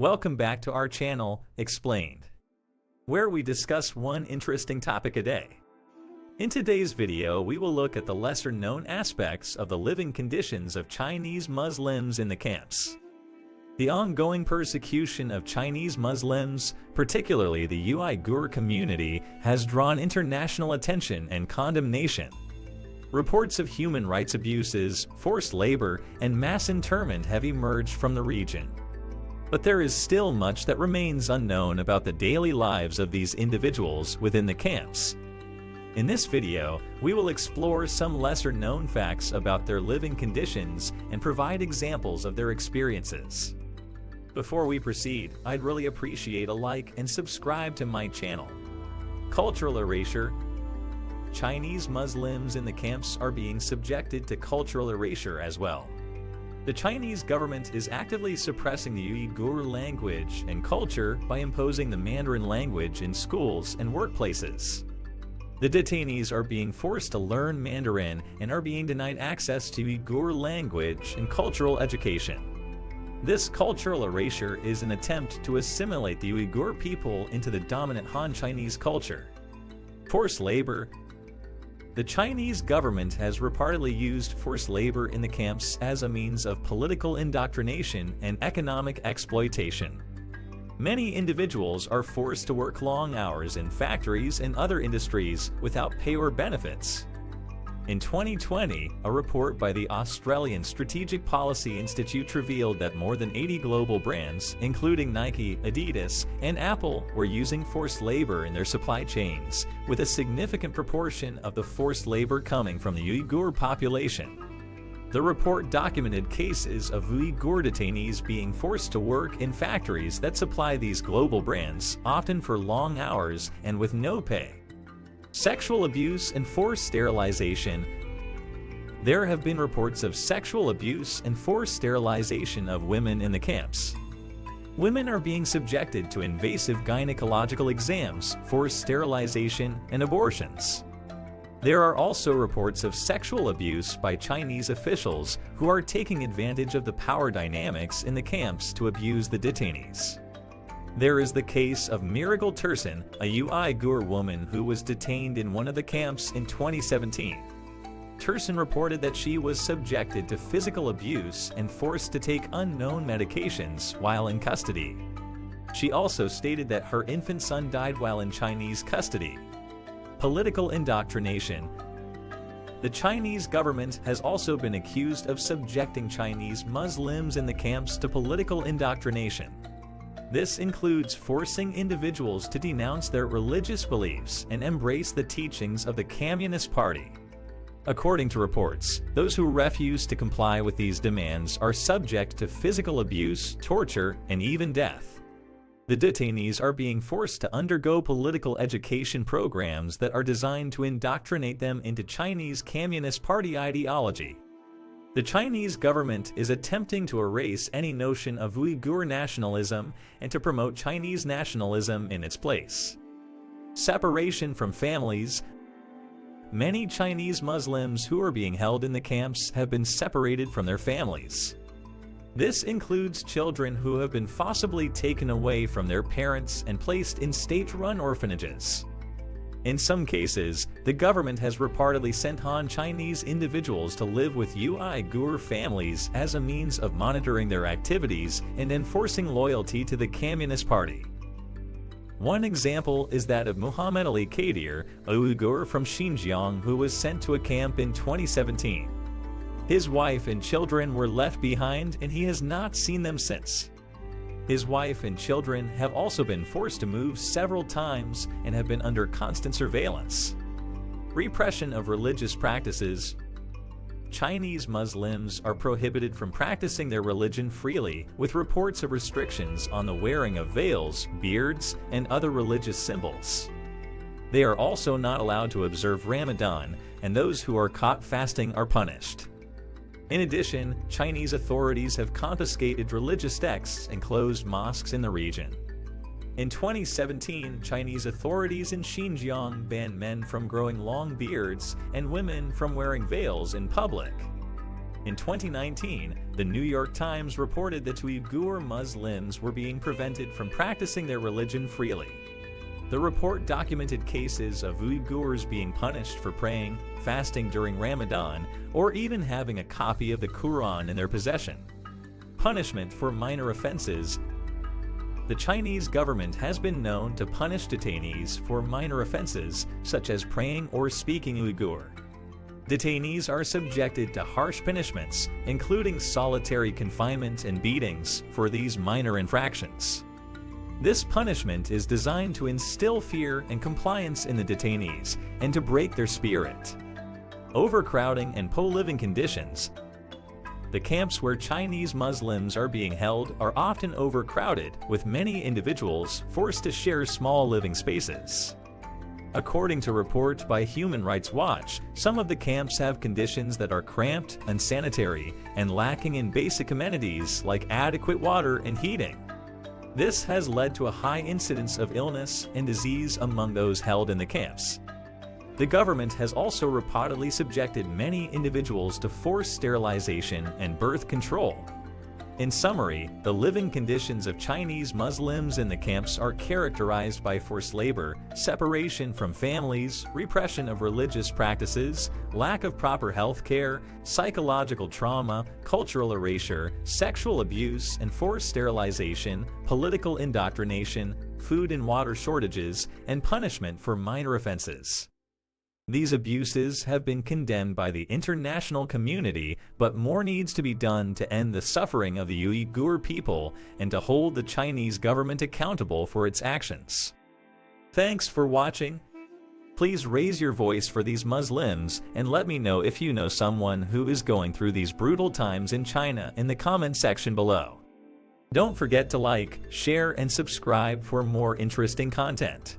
Welcome back to our channel, Explained, where we discuss one interesting topic a day. In today's video, we will look at the lesser-known aspects of the living conditions of Chinese Muslims in the camps. The ongoing persecution of Chinese Muslims, particularly the Uighur community, has drawn international attention and condemnation. Reports of human rights abuses, forced labor, and mass internment have emerged from the region. But there is still much that remains unknown about the daily lives of these individuals within the camps. In this video, we will explore some lesser-known facts about their living conditions and provide examples of their experiences. Before we proceed, I'd really appreciate a like and subscribe to my channel. Cultural erasure. Chinese Muslims in the camps are being subjected to cultural erasure as well. The Chinese government is actively suppressing the Uyghur language and culture by imposing the Mandarin language in schools and workplaces. The detainees are being forced to learn Mandarin and are being denied access to Uyghur language and cultural education. This cultural erasure is an attempt to assimilate the Uyghur people into the dominant Han Chinese culture. Forced labor. The Chinese government has reportedly used forced labor in the camps as a means of political indoctrination and economic exploitation. Many individuals are forced to work long hours in factories and other industries without pay or benefits. In 2020, a report by the Australian Strategic Policy Institute revealed that more than 80 global brands, including Nike, Adidas, and Apple, were using forced labor in their supply chains, with a significant proportion of the forced labor coming from the Uyghur population. The report documented cases of Uyghur detainees being forced to work in factories that supply these global brands, often for long hours and with no pay. Sexual abuse and forced sterilization. There have been reports of sexual abuse and forced sterilization of women in the camps. Women are being subjected to invasive gynecological exams, forced sterilization, and abortions. There are also reports of sexual abuse by Chinese officials who are taking advantage of the power dynamics in the camps to abuse the detainees. There is the case of Miracle Tursun, a Uighur woman who was detained in one of the camps in 2017. Tursun reported that she was subjected to physical abuse and forced to take unknown medications while in custody. She also stated that her infant son died while in Chinese custody. Political indoctrination. The Chinese government has also been accused of subjecting Chinese Muslims in the camps to political indoctrination. This includes forcing individuals to denounce their religious beliefs and embrace the teachings of the Communist Party. According to reports, those who refuse to comply with these demands are subject to physical abuse, torture, and even death. The detainees are being forced to undergo political education programs that are designed to indoctrinate them into Chinese Communist Party ideology. The Chinese government is attempting to erase any notion of Uyghur nationalism and to promote Chinese nationalism in its place. Separation from families. Many Chinese Muslims who are being held in the camps have been separated from their families. This includes children who have been forcibly taken away from their parents and placed in state-run orphanages. In some cases, the government has reportedly sent Han Chinese individuals to live with Uighur families as a means of monitoring their activities and enforcing loyalty to the Communist Party. One example is that of Muhammad Ali Kadir, a Uyghur from Xinjiang who was sent to a camp in 2017. His wife and children were left behind and he has not seen them since. His wife and children have also been forced to move several times and have been under constant surveillance. Repression of religious practices. Chinese Muslims are prohibited from practicing their religion freely, with reports of restrictions on the wearing of veils, beards, and other religious symbols. They are also not allowed to observe Ramadan, and those who are caught fasting are punished. In addition, Chinese authorities have confiscated religious texts and closed mosques in the region. In 2017, Chinese authorities in Xinjiang banned men from growing long beards and women from wearing veils in public. In 2019, the New York Times reported that Uyghur Muslims were being prevented from practicing their religion freely. The report documented cases of Uyghurs being punished for praying, fasting during Ramadan, or even having a copy of the Quran in their possession. Punishment for minor offenses. The Chinese government has been known to punish detainees for minor offenses such as praying or speaking Uyghur. Detainees are subjected to harsh punishments, including solitary confinement and beatings for these minor infractions. This punishment is designed to instill fear and compliance in the detainees and to break their spirit. Overcrowding and poor living conditions. The camps where Chinese Muslims are being held are often overcrowded, with many individuals forced to share small living spaces. According to reports by Human Rights Watch, some of the camps have conditions that are cramped, unsanitary, and lacking in basic amenities like adequate water and heating. This has led to a high incidence of illness and disease among those held in the camps. The government has also reportedly subjected many individuals to forced sterilization and birth control. In summary, the living conditions of Chinese Muslims in the camps are characterized by forced labor, separation from families, repression of religious practices, lack of proper health care, psychological trauma, cultural erasure, sexual abuse and forced sterilization, political indoctrination, food and water shortages, and punishment for minor offenses. These abuses have been condemned by the international community, but more needs to be done to end the suffering of the Uyghur people and to hold the Chinese government accountable for its actions. Thanks for watching. Please raise your voice for these Muslims and let me know if you know someone who is going through these brutal times in China in the comment section below. Don't forget to like, share, and subscribe for more interesting content.